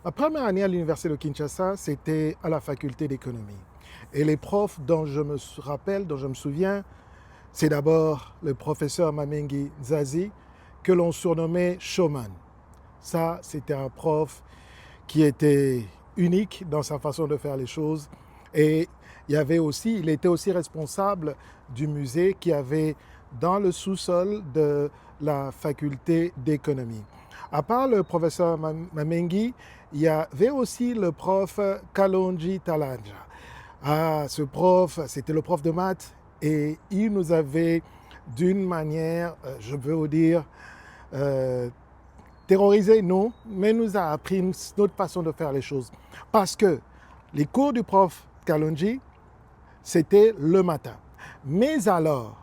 Ma première année à l'université de Kinshasa, c'était à la faculté d'économie. Et les profs dont je me rappelle, dont je me souviens, c'est d'abord le professeur Mamengi Zazi, que l'on surnommait Showman. Ça, c'était un prof qui était unique dans sa façon de faire les choses. Et il était aussi responsable du musée qui avait dans le sous-sol de la faculté d'économie. À part le professeur Mamengi, il y avait aussi le prof Kalonji Talanja. Ah, ce prof, c'était le prof de maths et il nous avait d'une manière, je veux vous dire, euh, terrorisé, non, mais nous a appris notre façon de faire les choses. Parce que les cours du prof Kalonji, c'était le matin. Mais alors,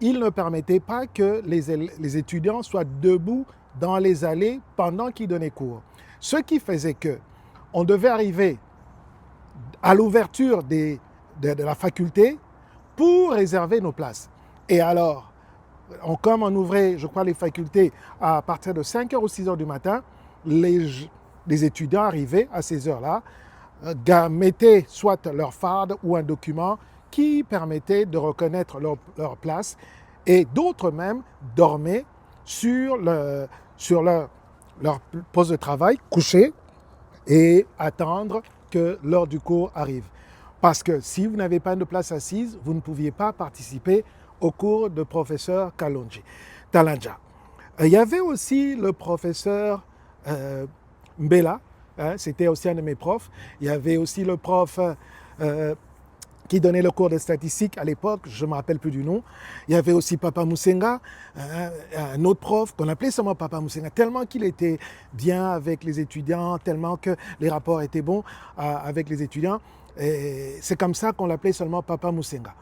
il ne permettait pas que les étudiants soient debout dans les allées pendant qu'il donnait cours. Ce qui faisait que on devait arriver à l'ouverture de la faculté pour réserver nos places. Et alors, comme on ouvrait, je crois, les facultés à partir de 5h ou 6h du matin, les étudiants arrivaient à ces heures-là, mettaient soit leur farde ou un document qui permettait de reconnaître leur place, et d'autres même dormaient sur leur poste de travail, couchés, et attendre que l'heure du cours arrive. Parce que si vous n'avez pas de place assise, vous ne pouviez pas participer au cours de professeur Talanja. Il y avait aussi le professeur Mbela, hein, c'était aussi un de mes profs. Il y avait aussi le prof qui donnait le cours de statistique à l'époque, je ne me rappelle plus du nom. Il y avait aussi Papa Moussenga, un autre prof qu'on appelait seulement Papa Moussenga, tellement qu'il était bien avec les étudiants, tellement que les rapports étaient bons avec les étudiants. C'est comme ça qu'on l'appelait seulement Papa Moussenga.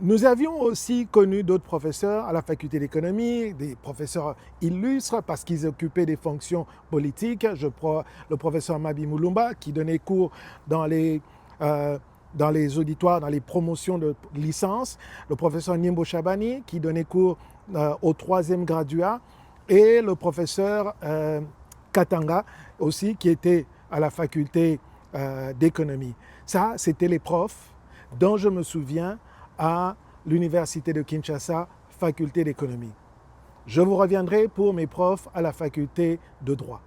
Nous avions aussi connu d'autres professeurs à la faculté d'économie, des professeurs illustres parce qu'ils occupaient des fonctions politiques. Le professeur Mabi Moulumba qui donnait cours dans les auditoires, dans les promotions de licence, le professeur Niembo Chabani qui donnait cours au 3e graduat et le professeur Katanga aussi qui était à la faculté d'économie. Ça, c'était les profs dont je me souviens à l'université de Kinshasa, faculté d'économie. Je vous reviendrai pour mes profs à la faculté de droit.